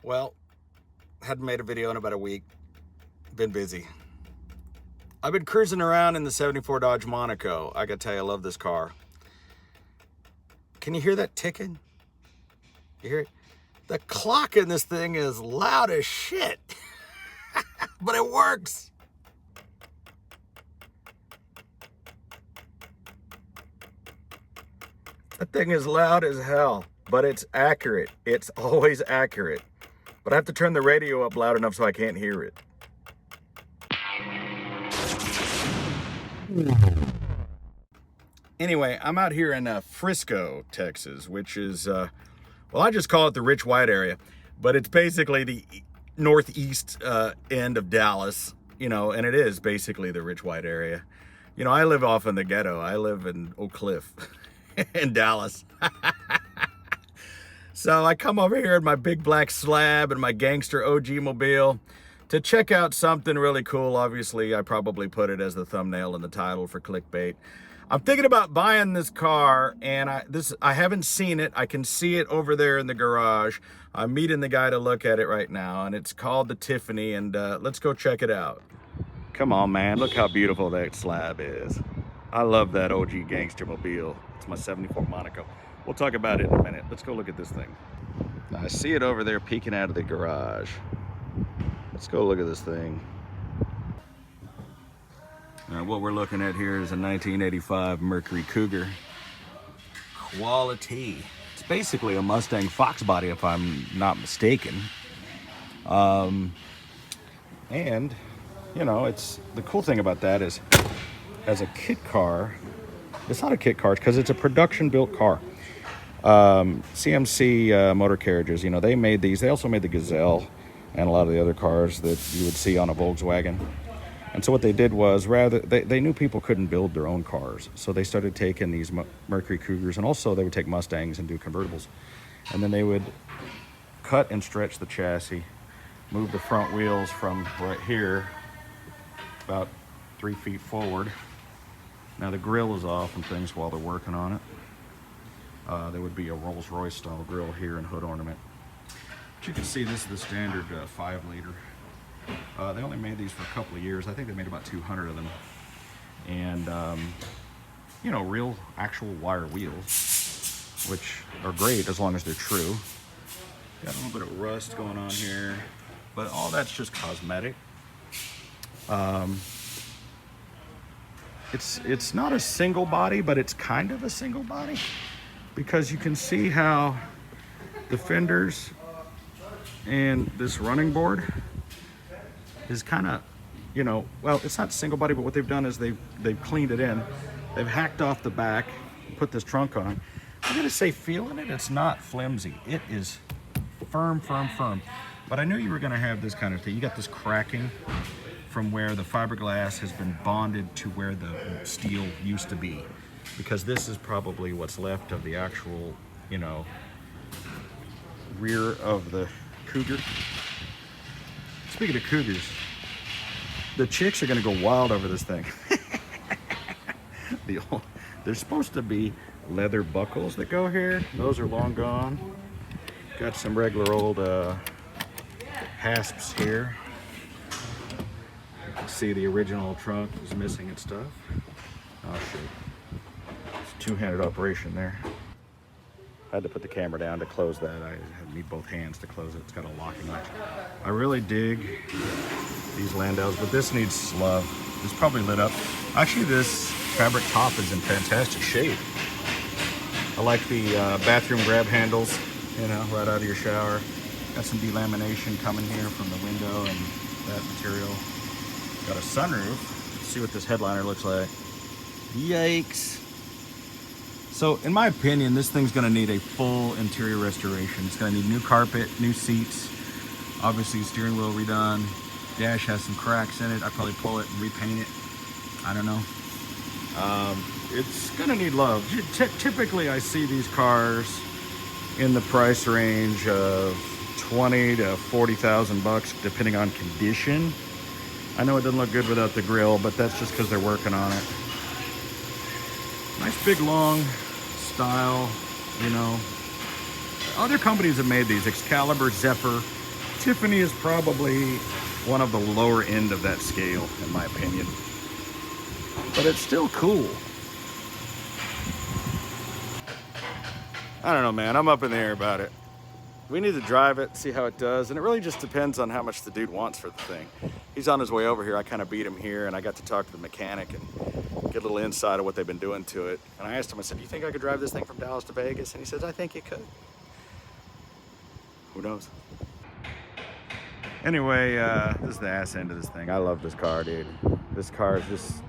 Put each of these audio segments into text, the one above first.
Well, hadn't made a video in about a week. Been busy. I've been cruising around in the 74 Dodge Monaco. I gotta tell you, I love this car. Can you hear that ticking? You hear it? The clock in this thing is loud as shit. But it works. That thing is loud as hell, but it's accurate. It's always accurate. But I have to turn the radio up loud enough so I can't hear it. Anyway, I'm out here in Frisco, Texas, which is, well, I just call it the rich white area, but it's basically the northeast end of Dallas, you know, and it is basically the rich white area. You know, I live off in the ghetto. I live in Oak Cliff in Dallas. So I come over here in my big black slab and my gangster OG mobile to check out something really cool. Obviously, I probably put it as the thumbnail and the title for clickbait. I'm thinking about buying this car, and I haven't seen it. I can see it over there in the garage. I'm meeting the guy to look at it right now, and it's called the Tiffany, and let's go check it out. Come on, man. Look how beautiful that slab is. I love that OG gangster mobile. It's my 74 Monaco. We'll talk about it in a minute. Let's go look at this thing. I see it over there peeking out of the garage. Let's go look at this thing. Now, what we're looking at here is a 1985 Mercury Cougar. Quality. It's basically a Mustang Fox body, if I'm not mistaken. And, you know, it's the cool thing about that is, as a kit car, it's not a kit car because it's a production built car. CMC Motor Carriages, you know, they made these. They also made the Gazelle and a lot of the other cars that you would see on a Volkswagen. And so what they did was, they knew people couldn't build their own cars. So they started taking these Mercury Cougars, and also they would take Mustangs and do convertibles. And then they would cut and stretch the chassis, move the front wheels from right here about 3 feet forward. Now the grill is off and things while they're working on it. There would be a rolls-royce style grill here and hood ornament. But you can see this is the standard 5-liter. They only made these for a couple of years. I think they made about 200 of them. And, you know, real actual wire wheels, which are great as long as they're true. Got a little bit of rust going on here, but all that's just cosmetic. It's not a single body, but it's kind of a single body, because you can see how the fenders and this running board is kind of, you know, well, it's not single body, but what they've done is they've cleaned it in. They've hacked off the back, put this trunk on. I'm gonna say feeling it, it's not flimsy. It is firm, firm, firm. But I knew you were gonna have this kind of thing. You got this cracking from where the fiberglass has been bonded to where the steel used to be, because this is probably what's left of the actual, you know, rear of the Cougar. Speaking of Cougars, the chicks are gonna go wild over this thing. There's supposed to be leather buckles that go here. Those are long gone. Got some regular old hasps here. You can see the original trunk is missing and stuff. Oh shit. It's a two-handed operation there. I had to put the camera down to close that. I need both hands to close it. It's got a locking latch. I really dig these Landaus, but this needs love. It's probably lit up. Actually, this fabric top is in fantastic shape. I like the bathroom grab handles, you know, right out of your shower. Got some delamination coming here from the window and that material. Got a sunroof. Let's see what this headliner looks like. Yikes. So in my opinion, this thing's gonna need a full interior restoration. It's gonna need new carpet, new seats, obviously steering wheel redone. Dash has some cracks in it. I'd probably pull it and repaint it. I don't know. It's gonna need love. Typically I see these cars in the price range of 20 to 40,000 bucks, depending on condition. I know it doesn't look good without the grill, but that's just because they're working on it. Nice big long style, you know. Other companies have made these, Excalibur, Zephyr, Tiffany is probably one of the lower end of that scale, in my opinion. But it's still cool. I don't know, man. I'm up in the air about it. We need to drive it, see how it does, and it really just depends on how much the dude wants for the thing. He's on his way over here. I kind of beat him here, and I got to talk to the mechanic and get a little insight of what they've been doing to it. And I asked him, I said, "Do you think I could drive this thing from Dallas to Vegas?" And he says, "I think you could." Who knows? Anyway, this is the ass end of this thing. I love this car, dude. This car is just,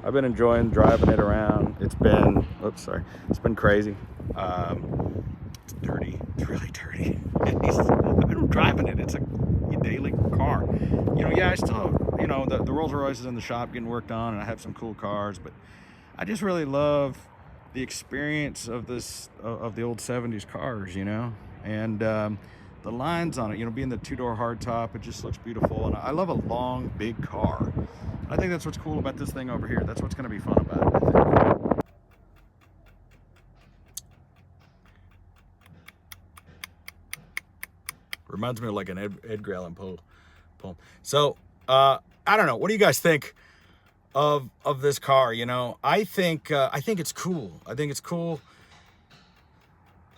I've been enjoying driving it around. It's been, oops, sorry. It's been crazy. It's dirty. It's really dirty. I've been driving it. It's a daily car. You know, yeah, I still, you know, the Rolls-Royce is in the shop getting worked on, and I have some cool cars, but I just really love the experience of this, of the old 70s cars, you know, and the lines on it, you know, being the two-door hardtop, it just looks beautiful, and I love a long, big car. I think that's what's cool about this thing over here. That's what's going to be fun about it, I think. Reminds me of like an Edgar Allan Poe poem. So, I don't know. What do you guys think of this car? You know, I think it's cool. I think it's cool.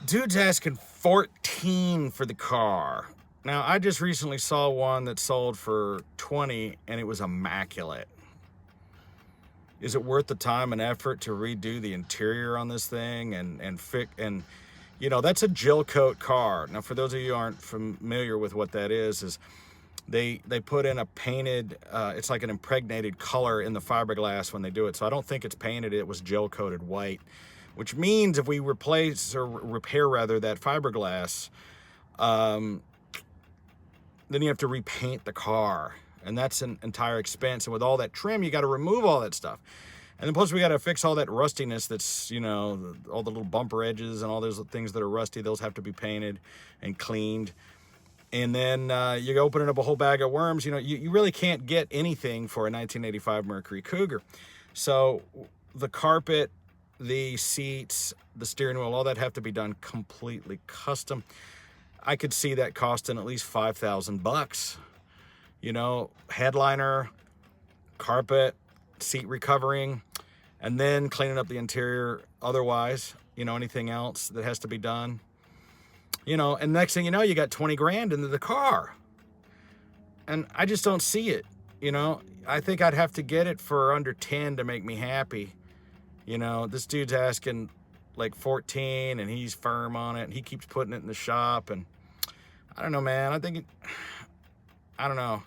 Dude's asking 14 for the car. Now, I just recently saw one that sold for 20, and it was immaculate. Is it worth the time and effort to redo the interior on this thing and fix and? You know, that's a gel coat car. Now, for those of you who aren't familiar with what that is they put in a painted, it's like an impregnated color in the fiberglass when they do it. So I don't think it's painted, it was gel coated white, which means if we replace or repair rather that fiberglass, then you have to repaint the car. And that's an entire expense. And with all that trim, you got to remove all that stuff. And then plus we got to fix all that rustiness that's, you know, all the little bumper edges and all those things that are rusty. Those have to be painted and cleaned. And then you're opening up a whole bag of worms. You know, you really can't get anything for a 1985 Mercury Cougar. So the carpet, the seats, the steering wheel, all that have to be done completely custom. I could see that costing at least $5,000. You know, headliner, carpet, seat recovering, and then cleaning up the interior otherwise, you know, anything else that has to be done, you know, and next thing you know, you got 20 grand into the car. And I just don't see it, you know. I think I'd have to get it for under 10 to make me happy. You know, this dude's asking like 14 and he's firm on it and he keeps putting it in the shop, and I don't know, man. I don't know.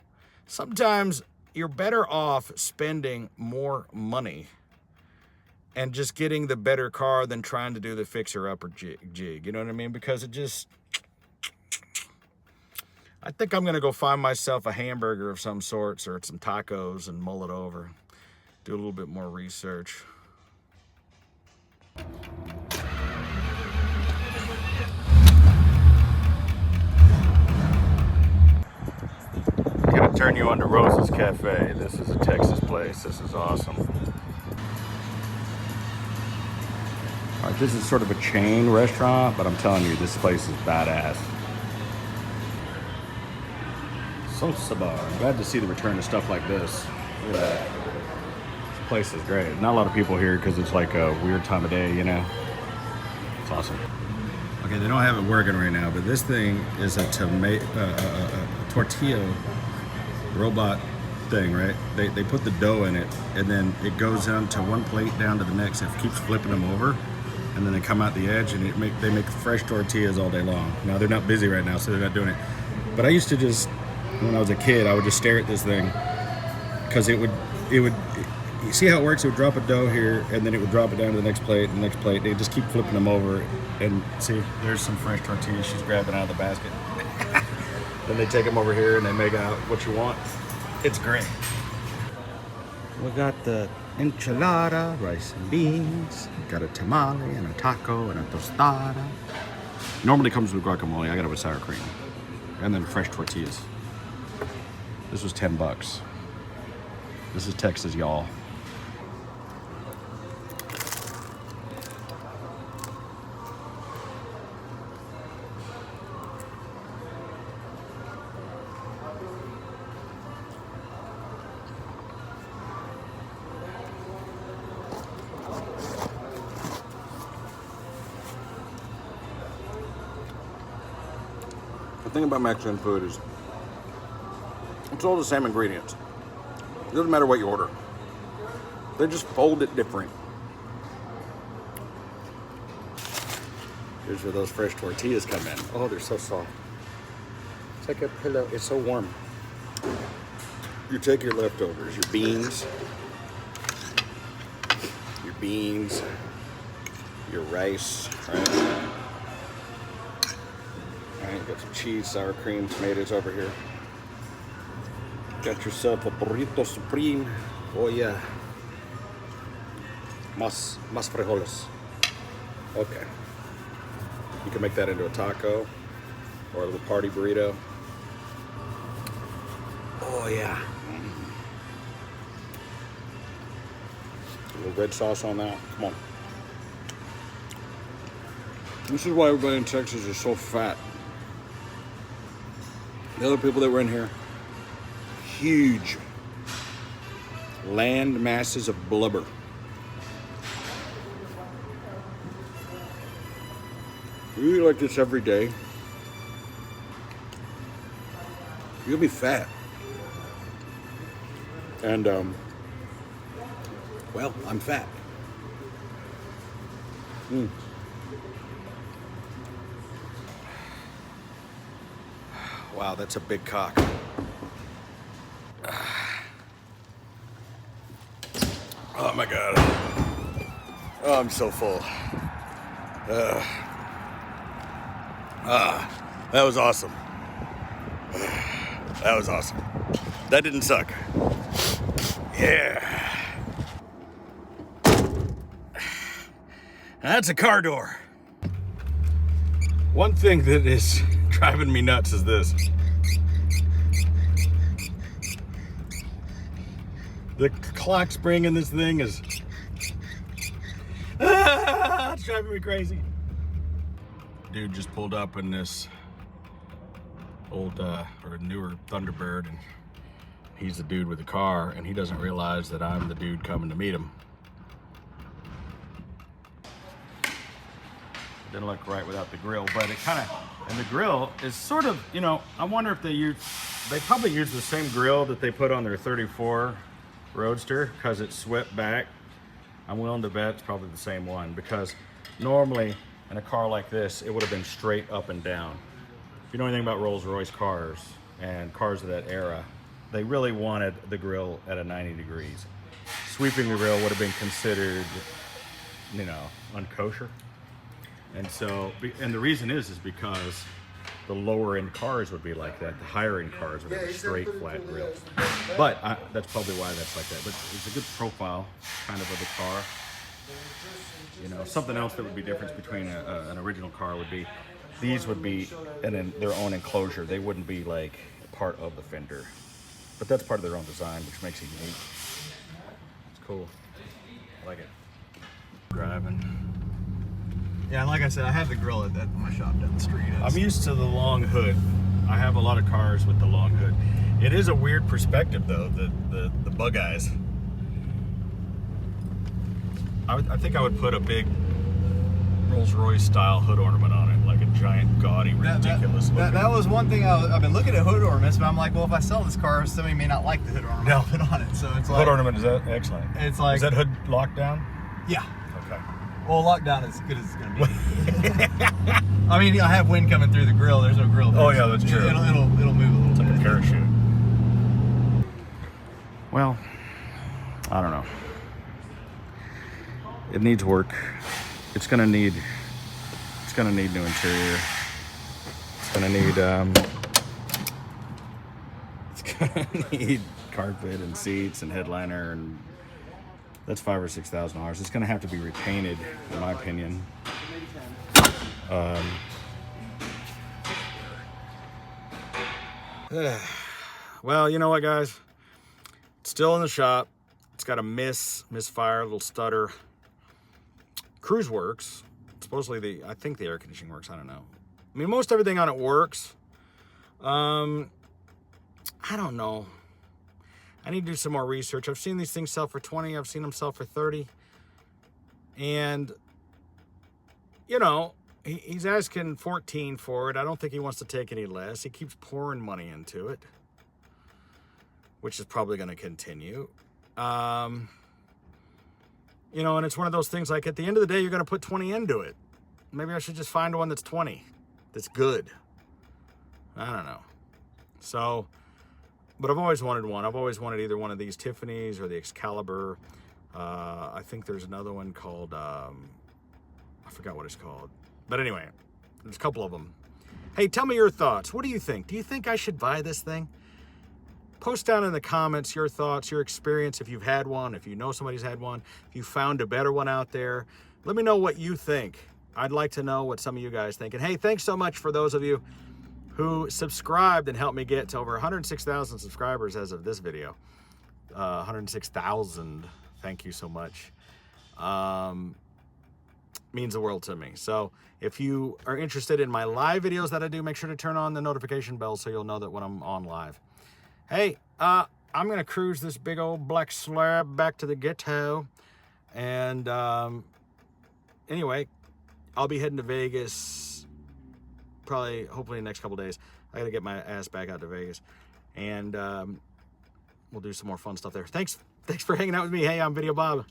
Sometimes you're better off spending more money and just getting the better car than trying to do the fixer-upper jig. You know what I mean? Because it just... I think I'm going to go find myself a hamburger of some sorts or some tacos and mull it over. Do a little bit more research. I'm going to turn you on to Rose's Cafe. This is a Texas place. This is awesome. All right, this is sort of a chain restaurant, but I'm telling you, this place is badass. Salsa bar. I'm glad to see the return of stuff like this. Look at that. This place is great. Not a lot of people here because it's like a weird time of day, you know. It's awesome. Okay, they don't have it working right now, but this thing is a tortilla robot thing, right? They put the dough in it, and then it goes down to one plate down to the next. It keeps flipping them over, and then they come out the edge, and they make fresh tortillas all day long. Now they're not busy right now, so they're not doing it. But I used to just, when I was a kid, I would just stare at this thing because it would. You see how it works? It would drop a dough here, and then it would drop it down to the next plate, and the next plate. They just keep flipping them over, and see, there's some fresh tortillas she's grabbing out of the basket. Then they take them over here, and they make out what you want. It's great. We got the enchilada, rice and beans. Got a tamale and a taco and a tostada. Normally comes with guacamole. I got it with sour cream, and then fresh tortillas. This was $10. This is Texas, y'all. thing about Mexican food is it's all the same ingredients. It doesn't matter what you order. They just fold it different. Here's where those fresh tortillas come in. Oh, they're so soft. It's like a pillow. It's so warm. You take your leftovers, your beans, your rice, right? All right, got some cheese, sour cream, tomatoes over here. Got yourself a burrito supreme. Oh yeah. Más frijoles. Okay. You can make that into a taco or a little party burrito. Oh yeah. A little red sauce on that. Come on. This is why everybody in Texas is so fat. The other people that were in here, huge land masses of blubber. You eat like this every day, you'll be fat. And, well, I'm fat. Wow, that's a big cock. Oh my God. Oh, I'm so full. That was awesome. That was awesome. That didn't suck. Yeah. That's a car door. One thing that is driving me nuts is this. The clock spring in this thing is it's driving me crazy. Dude just pulled up in this old or newer Thunderbird, and he's the dude with the car, and he doesn't realize that I'm the dude coming to meet him. Didn't look right without the grill, but it kind of, and the grill is sort of, you know, I wonder if they probably use the same grill that they put on their 34 Roadster because it swept back. I'm willing to bet it's probably the same one, because normally in a car like this, it would have been straight up and down. If you know anything about Rolls-Royce cars and cars of that era, they really wanted the grill at a 90 degrees. Sweeping the grill would have been considered, you know, unkosher. And so, and the reason is because the lower end cars would be like that. The higher end cars would have a straight flat grill. But that's probably why that's like that. But it's a good profile kind of the car. You know, something else that would be different between an original car would be, these would be in their own enclosure. They wouldn't be like part of the fender. But that's part of their own design, which makes it unique. It's cool. I like it. Driving. Yeah, like I said, I have the grill at my shop down the street. I'm used to the long hood. I have a lot of cars with the long hood. It is a weird perspective, though, the bug eyes. I think I would put a big Rolls-Royce style hood ornament on it, like a giant, gaudy, ridiculous looking. That was one thing I've been looking at hood ornaments, but I'm like, well, if I sell this car, somebody may not like the hood ornament I'll put on it. So it's like, hood ornament, is that excellent? It's like, is that hood locked down? Yeah. Okay. Well, lockdown is as good as it's going to be. I mean, I have wind coming through the grill. There's no grill there. Oh yeah, that's true. It'll move a little bit. It's like a parachute. Well, I don't know. It needs work. It's gonna need new interior. It's gonna need carpet and seats and headliner, and that's $5,000 or $6,000. It's gonna have to be repainted, in my opinion. Well, you know what, guys? It's still in the shop. It's got a misfire, a little stutter. Cruise works. Supposedly I think the air conditioning works. I don't know. I mean, most everything on it works. I don't know. I need to do some more research. I've seen these things sell for 20. I've seen them sell for 30. And, you know, he's asking 14 for it. I don't think he wants to take any less. He keeps pouring money into it, which is probably going to continue. You know, and it's one of those things, like, at the end of the day, you're going to put 20 into it. Maybe I should just find one that's 20, that's good. I don't know. So, but I've always wanted one. I've always wanted either one of these Tiffany's or the Excalibur. I think there's another one called, I forgot what it's called. But anyway, there's a couple of them. Hey, tell me your thoughts. What do you think? Do you think I should buy this thing? Post down in the comments your thoughts, your experience, if you've had one, if you know somebody's had one, if you found a better one out there. Let me know what you think. I'd like to know what some of you guys think. And hey, thanks so much for those of you who subscribed and helped me get to over 106,000 subscribers as of this video. 106,000. Thank you so much. Means the world to me. So if you are interested in my live videos that I do, make sure to turn on the notification bell so you'll know that when I'm on live. Hey, I'm going to cruise this big old black slab back to the ghetto. And anyway, I'll be heading to Vegas probably, hopefully in the next couple days. I got to get my ass back out to Vegas. And we'll do some more fun stuff there. Thanks for hanging out with me. Hey, I'm Videobob.